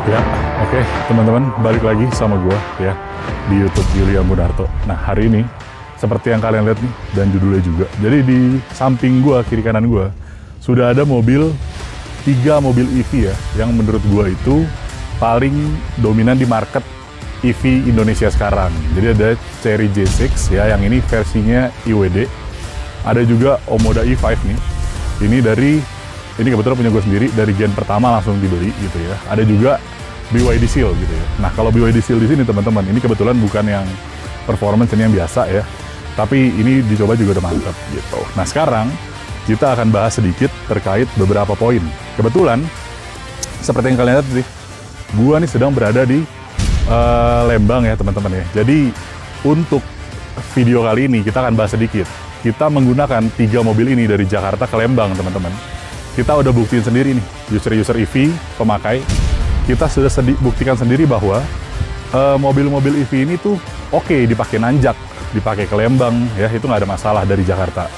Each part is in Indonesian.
Ya, oke, teman-teman, balik lagi sama gua ya di YouTube Yulian Munarto. Nah, hari ini seperti yang kalian lihat nih dan judulnya juga. Jadi di samping gua, kiri kanan gua, sudah ada tiga mobil EV ya yang menurut gua itu paling dominan di market EV Indonesia sekarang. Jadi ada Chery J6 ya, yang ini versinya IWD. Ada juga Omoda E5 nih. Ini kebetulan punya gue sendiri, dari gen pertama langsung dibeli gitu ya. Ada juga BYD Seal gitu ya. Nah, kalau BYD Seal di sini teman-teman, ini kebetulan bukan yang performance, ini yang biasa ya. Tapi ini dicoba juga udah mantap gitu. Nah, sekarang kita akan bahas sedikit terkait beberapa poin. Kebetulan seperti yang kalian lihat nih, gua nih sedang berada di Lembang ya teman-teman ya. Jadi untuk video kali ini kita akan bahas sedikit. Kita menggunakan 3 mobil ini dari Jakarta ke Lembang teman-teman. Kita udah buktiin sendiri nih, user-user EV, pemakai. Kita sudah buktikan sendiri bahwa mobil-mobil EV ini tuh oke dipakai nanjak, dipakai ke Lembang, ya itu nggak ada masalah dari Jakarta.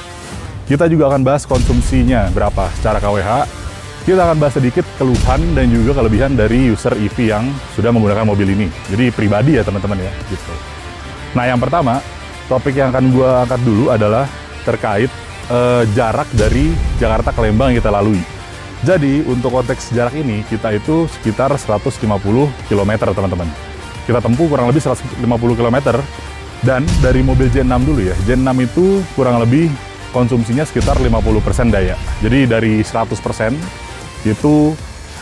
Kita juga akan bahas konsumsinya berapa secara KWH. Kita akan bahas sedikit keluhan dan juga kelebihan dari user EV yang sudah menggunakan mobil ini. Jadi pribadi ya teman-teman ya, gitu. Nah yang pertama, topik yang akan gue angkat dulu adalah terkait jarak dari Jakarta ke Lembang yang kita lalui. Jadi untuk konteks jarak ini kita itu sekitar 150 km teman-teman. Kita tempuh kurang lebih 150 km dan dari mobil Gen 6 dulu ya. Gen 6 itu kurang lebih konsumsinya sekitar 50% daya. Jadi dari 100% itu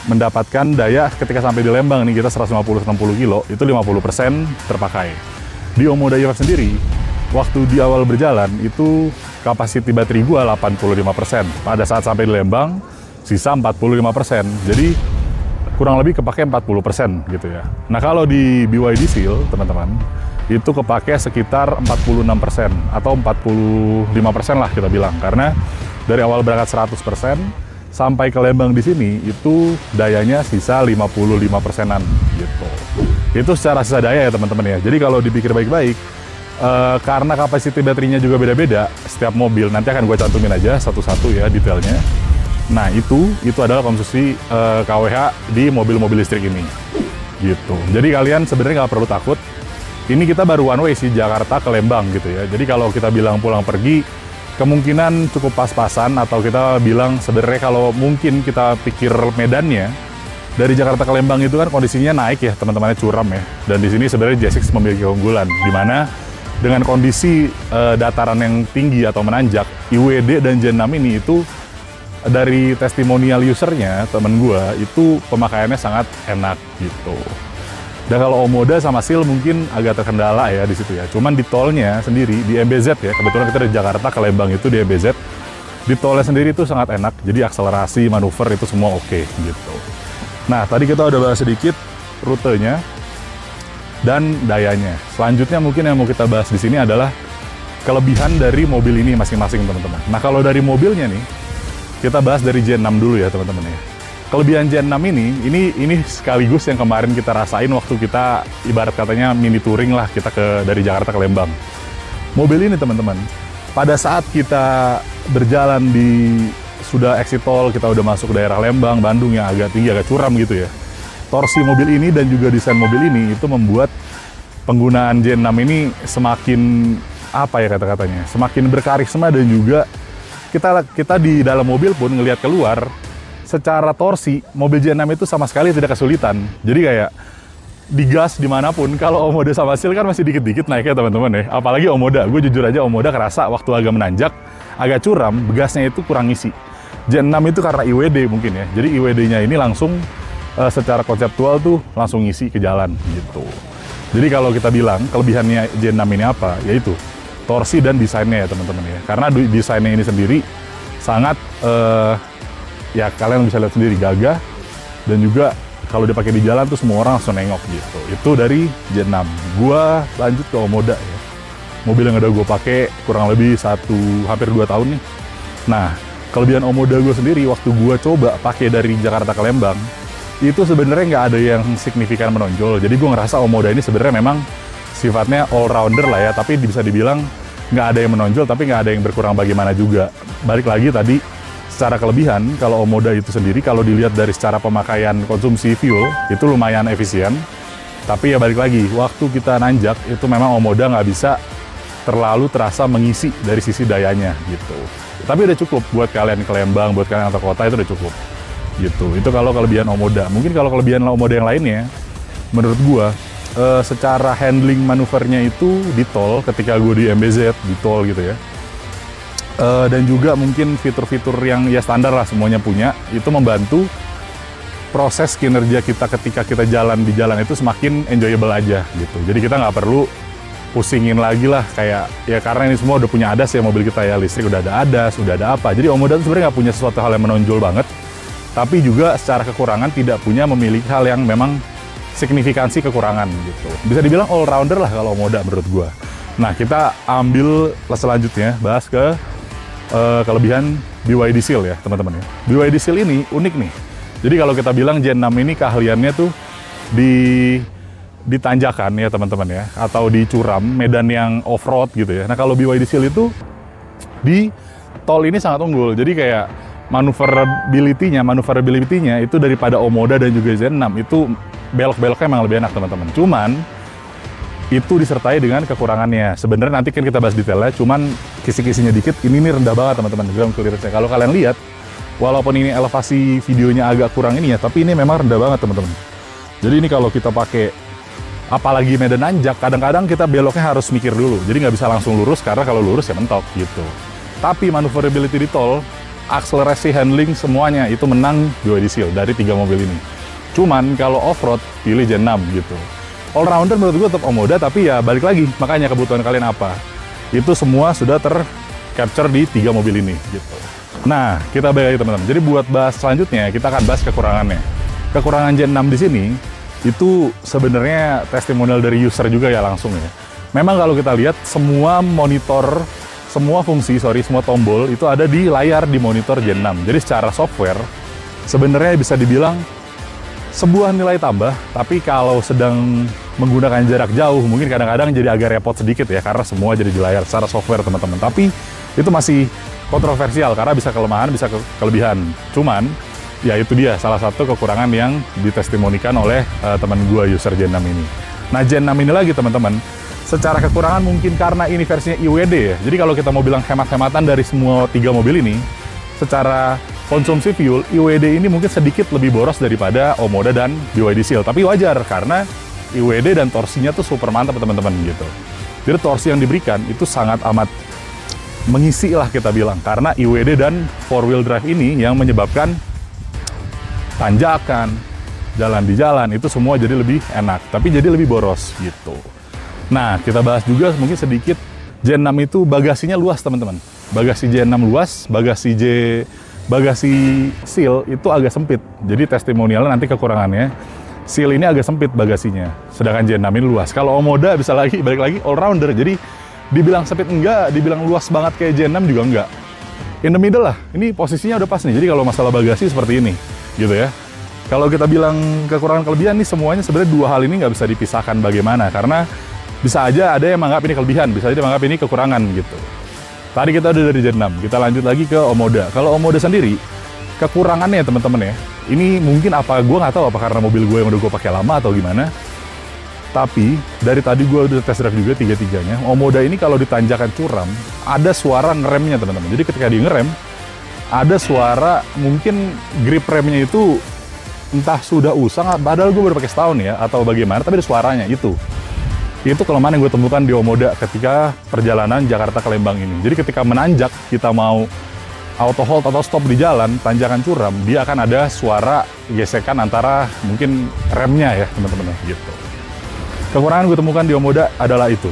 mendapatkan daya ketika sampai di Lembang nih kita 150-160 kilo itu 50% terpakai. Di Omoda E5 sendiri waktu di awal berjalan itu kapasiti baterai gua 85%. Pada saat sampai di Lembang, sisa 45%. Jadi kurang lebih kepake 40% gitu ya. Nah kalau di BYD Seal, teman-teman, itu kepake sekitar 46% atau 45% lah kita bilang. Karena dari awal berangkat 100%, sampai ke Lembang di sini, itu dayanya sisa 55%-an gitu. Itu secara sisa daya ya teman-teman ya. Jadi kalau dipikir baik-baik, karena kapasiti baterainya juga beda-beda setiap mobil, nanti akan gue cantumin aja satu-satu ya detailnya. Nah itu adalah konsumsi KWH di mobil-mobil listrik ini gitu. Jadi kalian sebenarnya nggak perlu takut, ini kita baru one way sih Jakarta ke Lembang gitu ya. Jadi kalau kita bilang pulang pergi kemungkinan cukup pas-pasan, atau kita bilang sebenarnya kalau mungkin kita pikir medannya dari Jakarta ke Lembang itu kan kondisinya naik ya teman-temannya, curam ya. Dan di sini sebenarnya J6 memiliki keunggulan di mana dengan kondisi dataran yang tinggi atau menanjak, IWD dan Gen 6 ini itu dari testimonial usernya, temen gua, itu pemakaiannya sangat enak gitu. Dan kalau Omoda sama Seal mungkin agak terkendala ya di situ ya. Cuman di tolnya sendiri, di MBZ ya, kebetulan kita dari Jakarta ke Lembang itu di MBZ, di tolnya sendiri itu sangat enak, jadi akselerasi, manuver itu semua oke gitu. Nah, tadi kita udah bahas sedikit rutenya dan dayanya. Selanjutnya mungkin yang mau kita bahas di sini adalah kelebihan dari mobil ini masing-masing teman-teman. Nah kalau dari mobilnya nih, kita bahas dari Gen 6 dulu ya teman-teman ya. Kelebihan Gen 6 ini sekaligus yang kemarin kita rasain waktu kita ibarat katanya mini touring lah kita dari Jakarta ke Lembang. Mobil ini teman-teman, pada saat kita berjalan sudah exit tol, kita udah masuk daerah Lembang, Bandung yang agak tinggi, agak curam gitu ya. Torsi mobil ini dan juga desain mobil ini itu membuat penggunaan Gen 6 ini semakin apa ya kata-katanya, semakin berkarisma, dan juga kita di dalam mobil pun ngelihat keluar secara torsi mobil Gen 6 itu sama sekali tidak kesulitan. Jadi kayak digas dimanapun, kalau Omoda sama Seal kan masih dikit-dikit naiknya teman-teman ya. Apalagi Omoda, gue jujur aja Omoda kerasa waktu agak menanjak, agak curam, gasnya itu kurang isi. Gen 6 itu karena IWD mungkin ya, jadi IWD-nya ini langsung secara konseptual tuh langsung ngisi ke jalan gitu. Jadi kalau kita bilang kelebihannya Gen 6 ini apa, yaitu torsi dan desainnya ya teman-teman ya. Karena desainnya ini sendiri sangat ya kalian bisa lihat sendiri, gagah, dan juga kalau dipakai di jalan tuh semua orang langsung nengok gitu. Itu dari Gen 6. Gua lanjut ke Omoda ya. Mobil yang udah gue pakai kurang lebih hampir 2 tahun nih. Nah, kelebihan Omoda gue sendiri waktu gue coba pakai dari Jakarta ke Lembang, itu sebenarnya nggak ada yang signifikan menonjol. Jadi gue ngerasa Omoda ini sebenarnya memang sifatnya all rounder lah ya, tapi bisa dibilang nggak ada yang menonjol, tapi nggak ada yang berkurang bagaimana juga. Balik lagi tadi secara kelebihan, kalau Omoda itu sendiri, kalau dilihat dari secara pemakaian konsumsi fuel, itu lumayan efisien. Tapi ya balik lagi, waktu kita nanjak, itu memang Omoda nggak bisa terlalu terasa mengisi dari sisi dayanya gitu. Tapi udah cukup buat kalian ke Lembang, buat kalian antar kota itu udah cukup. Gitu. Itu kalau kelebihan Omoda. Mungkin kalau kelebihan Omoda yang lainnya, menurut gua, secara handling manuvernya itu di tol, ketika gue di MBZ, di tol gitu ya. Dan juga mungkin fitur-fitur yang ya standar lah semuanya punya, itu membantu proses kinerja kita ketika kita jalan di jalan itu semakin enjoyable aja gitu. Jadi kita nggak perlu pusingin lagi lah kayak, ya karena ini semua udah punya ADAS ya mobil kita ya, listrik udah ada ADAS, udah ada apa. Jadi Omoda itu sebenarnya nggak punya sesuatu hal yang menonjol banget, tapi juga secara kekurangan tidak punya memiliki hal yang memang signifikansi kekurangan gitu. Bisa dibilang all-rounder lah kalau Omoda menurut gua. Nah, kita ambil selanjutnya, bahas ke kelebihan BYD Seal ya teman-teman ya. BYD Seal ini unik nih. Jadi kalau kita bilang Gen 6 ini keahliannya tuh di tanjakan ya teman-teman ya, atau di curam, medan yang off-road gitu ya. Nah kalau BYD Seal itu di tol ini sangat unggul. Jadi kayak maneuverability-nya itu daripada Omoda dan juga Gen 6 itu belok-beloknya emang lebih enak teman-teman. Cuman itu disertai dengan kekurangannya. Sebenarnya nanti kan kita bahas detailnya, cuman kisi-kisinya dikit, ini nih rendah banget teman-teman ground clearance-nya. Kalau kalian lihat, walaupun ini elevasi videonya agak kurang ini ya, tapi ini memang rendah banget teman-teman. Jadi ini kalau kita pakai, apalagi medan nanjak, kadang-kadang kita beloknya harus mikir dulu. Jadi nggak bisa langsung lurus, karena kalau lurus ya mentok gitu. Tapi maneuverability di tol, akselerasi, handling, semuanya itu menang BYD Seal dari 3 mobil ini. Cuman kalau off-road, pilih Gen 6 gitu. All-rounder menurut gue tetap Omoda, tapi ya balik lagi, makanya kebutuhan kalian apa. Itu semua sudah ter-capture di 3 mobil ini gitu. Nah, kita balik lagi teman-teman. Jadi buat bahas selanjutnya, kita akan bahas kekurangannya. Kekurangan Gen 6 di sini, itu sebenarnya testimonial dari user juga ya langsung ya. Memang kalau kita lihat, semua monitor, semua tombol itu ada di layar di monitor Gen 6. Jadi secara software, sebenarnya bisa dibilang sebuah nilai tambah, tapi kalau sedang menggunakan jarak jauh, mungkin kadang-kadang jadi agak repot sedikit ya, karena semua jadi di layar secara software teman-teman. Tapi itu masih kontroversial, karena bisa kelemahan, bisa kelebihan. Cuman, ya itu dia salah satu kekurangan yang ditestimonikan oleh teman gua user Gen 6 ini. Nah, Gen 6 ini lagi teman-teman, secara kekurangan mungkin karena ini versinya IWD ya. Jadi kalau kita mau bilang hemat-hematan dari semua 3 mobil ini, secara konsumsi fuel, IWD ini mungkin sedikit lebih boros daripada Omoda dan BYD Seal. Tapi wajar, karena IWD dan torsinya tuh super mantap teman-teman gitu. Jadi torsi yang diberikan itu sangat amat mengisi lah kita bilang. Karena IWD dan 4-wheel drive ini yang menyebabkan tanjakan, jalan di jalan, itu semua jadi lebih enak. Tapi jadi lebih boros gitu. Nah, kita bahas juga mungkin sedikit, Gen 6 itu bagasinya luas teman-teman. Bagasi Gen 6 luas, bagasi Seal itu agak sempit. Jadi testimonialnya nanti kekurangannya, Seal ini agak sempit bagasinya, sedangkan Gen 6 ini luas. Kalau Omoda bisa balik lagi all-rounder, jadi dibilang sempit enggak, dibilang luas banget kayak Gen 6 juga enggak. In the middle lah, ini posisinya udah pas nih. Jadi kalau masalah bagasi seperti ini, gitu ya. Kalau kita bilang kekurangan kelebihan nih, semuanya sebenarnya 2 hal ini nggak bisa dipisahkan bagaimana, karena bisa aja ada yang menganggap ini kelebihan, bisa aja menganggap ini kekurangan gitu. Tadi kita udah dari Gen 6, kita lanjut lagi ke Omoda. Kalau Omoda sendiri, kekurangannya teman-teman ya, ini mungkin apa, gue nggak tahu apa karena mobil gue yang udah gue pakai lama atau gimana. Tapi, dari tadi gue udah test drive juga 3-3-nya, Omoda ini kalau ditanjakan curam, ada suara ngeremnya teman-teman. Jadi ketika dia ngerem, ada suara, mungkin grip remnya itu entah sudah usang, padahal gue baru pakai setahun ya, atau bagaimana, tapi ada suaranya itu. Itu kelemahan yang gue temukan di Omoda ketika perjalanan Jakarta ke Lembang ini. Jadi ketika menanjak, kita mau auto hold atau stop di jalan, tanjakan curam, dia akan ada suara gesekan antara mungkin remnya ya teman-teman gitu. Kekurangan gue temukan di Omoda adalah itu.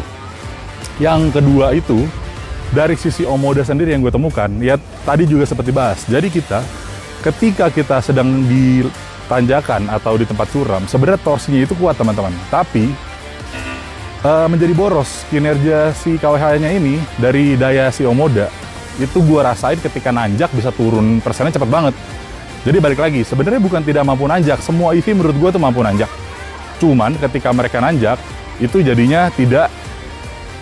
Yang kedua itu, dari sisi Omoda sendiri yang gue temukan, ya tadi juga seperti bahas. Jadi ketika kita sedang di tanjakan atau di tempat curam, sebenarnya torsinya itu kuat teman-teman. Tapi menjadi boros kinerja si KWH-nya ini dari daya si Omoda itu gue rasain ketika nanjak bisa turun persennya cepet banget. Jadi balik lagi, sebenarnya bukan tidak mampu nanjak, semua EV menurut gue tuh mampu nanjak. Cuman ketika mereka nanjak itu jadinya tidak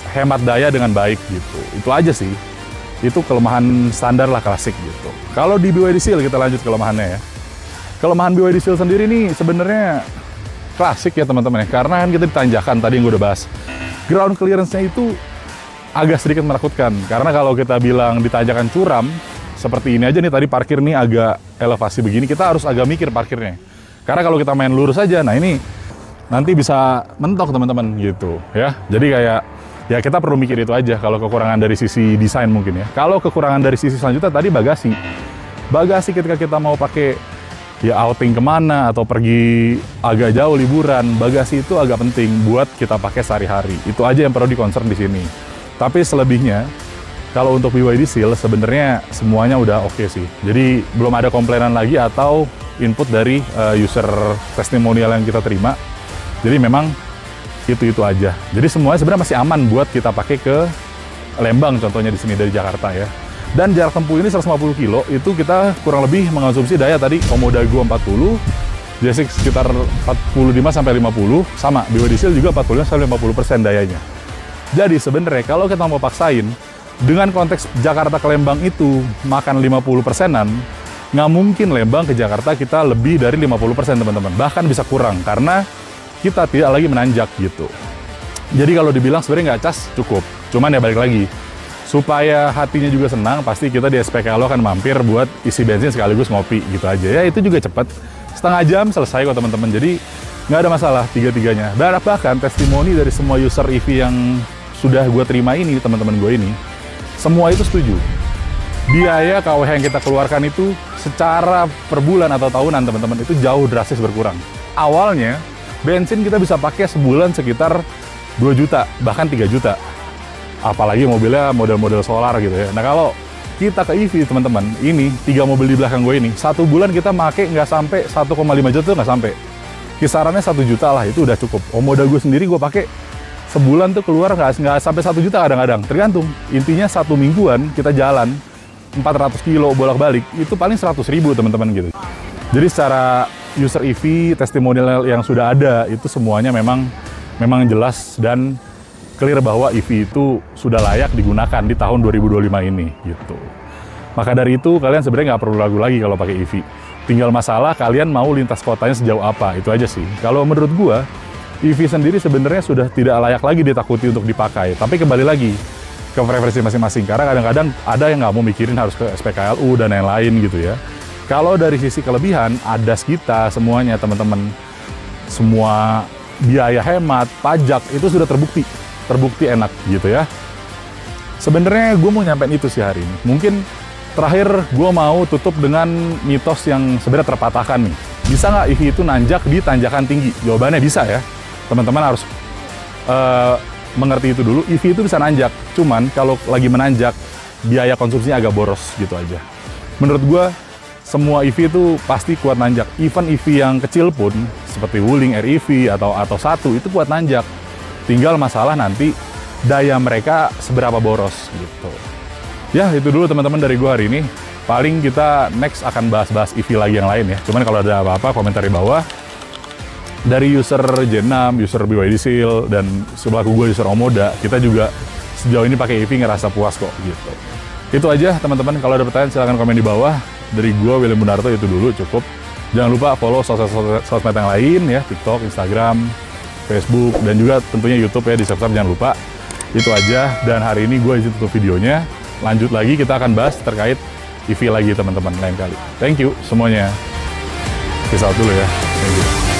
hemat daya dengan baik gitu. Itu aja sih. Itu kelemahan standar lah, klasik gitu. Kalau di BYD Seal kita lanjut kelemahannya ya. Kelemahan BYD Seal sendiri nih sebenarnya klasik ya teman-teman ya. Karena kan kita ditanjakan tadi yang gue udah bahas. Ground clearance-nya itu agak sedikit menakutkan. Karena kalau kita bilang ditanjakan curam, seperti ini aja nih tadi parkir nih agak elevasi begini, kita harus agak mikir parkirnya. Karena kalau kita main lurus aja, nah ini nanti bisa mentok teman-teman gitu ya. Jadi kayak ya kita perlu mikir itu aja kalau kekurangan dari sisi desain mungkin ya. Kalau kekurangan dari sisi selanjutnya tadi bagasi. Bagasi ketika kita mau pakai ya outing kemana atau pergi agak jauh liburan, bagasi itu agak penting buat kita pakai sehari-hari. Itu aja yang perlu di-concern di sini. Tapi selebihnya, kalau untuk BYD Seal sebenarnya semuanya udah oke sih. Jadi belum ada komplainan lagi atau input dari user testimonial yang kita terima. Jadi memang itu aja. Jadi semuanya sebenarnya masih aman buat kita pakai ke Lembang contohnya di sini dari Jakarta ya. Dan jarak tempuh ini 150 kilo, itu kita kurang lebih mengonsumsi daya tadi Omoda Go 40, J6 sekitar 45-50, sama BYD Seal juga 45-50% dayanya. Jadi sebenarnya kalau kita mau paksain, dengan konteks Jakarta ke Lembang itu makan 50%-an, nggak mungkin Lembang ke Jakarta kita lebih dari 50% teman-teman. Bahkan bisa kurang, karena kita tidak lagi menanjak gitu. Jadi kalau dibilang sebenarnya nggak cas, cukup. Cuman ya balik lagi, supaya hatinya juga senang, pasti kita di SPKLO akan mampir buat isi bensin sekaligus ngopi gitu aja. Ya itu juga cepat, setengah jam selesai kok teman-teman. Jadi nggak ada masalah tiga-tiganya. Dan bahkan testimoni dari semua user EV yang sudah gue terima ini, teman-teman gue ini, semua itu setuju. Biaya KWH yang kita keluarkan itu secara per bulan atau tahunan teman-teman itu jauh drastis berkurang. Awalnya bensin kita bisa pakai sebulan sekitar 2 juta, bahkan 3 juta. Apalagi mobilnya model-model solar gitu ya. Nah kalau kita ke EV teman-teman, ini 3 mobil di belakang gue ini, 1 bulan kita pakai nggak sampai 1,5 juta tuh nggak sampai. Kisarannya 1 juta lah, itu udah cukup. Omoda gue sendiri gue pakai sebulan tuh keluar nggak sampai 1 juta kadang-kadang. Tergantung. Intinya 1 mingguan kita jalan 400 kilo bolak-balik, itu paling 100.000 teman-teman gitu. Jadi secara user EV, testimonial yang sudah ada, itu semuanya memang jelas dan clear bahwa EV itu sudah layak digunakan di tahun 2025 ini gitu. Maka dari itu kalian sebenarnya nggak perlu ragu lagi kalau pakai EV. Tinggal masalah kalian mau lintas kotanya sejauh apa, itu aja sih. Kalau menurut gua, EV sendiri sebenarnya sudah tidak layak lagi ditakuti untuk dipakai. Tapi kembali lagi ke preferensi masing-masing, karena kadang-kadang ada yang nggak mau mikirin harus ke SPKLU dan lain-lain gitu ya. Kalau dari sisi kelebihan, ADAS kita semuanya teman-teman, semua biaya hemat, pajak itu sudah terbukti enak gitu ya. Sebenarnya gue mau nyampein itu sih hari ini. Mungkin terakhir gue mau tutup dengan mitos yang sebenarnya terpatahkan nih. Bisa nggak EV itu nanjak di tanjakan tinggi? Jawabannya bisa ya. Teman-teman harus mengerti itu dulu. EV itu bisa nanjak, cuman kalau lagi menanjak biaya konsumsinya agak boros gitu aja. Menurut gue semua EV itu pasti kuat nanjak. Even EV yang kecil pun seperti Wuling REV atau 1 itu kuat nanjak. Tinggal masalah nanti daya mereka seberapa boros gitu. Ya itu dulu teman-teman dari gua hari ini. Paling kita next akan bahas-bahas EV lagi yang lain ya. Cuman kalau ada apa-apa komentar di bawah. Dari user J6, user BYD Seal, dan sebelahku gue user Omoda, kita juga sejauh ini pakai EV ngerasa puas kok gitu. Itu aja teman-teman. Kalau ada pertanyaan silahkan komen di bawah. Dari gua William Munarto itu dulu cukup. Jangan lupa follow sosmed yang lain ya, TikTok, Instagram, Facebook, dan juga tentunya YouTube ya, di subscribe jangan lupa. Itu aja, dan hari ini gue izin tutup videonya. Lanjut lagi kita akan bahas terkait EV lagi teman-teman lain kali. Thank you semuanya. Peace out dulu ya. Thank you.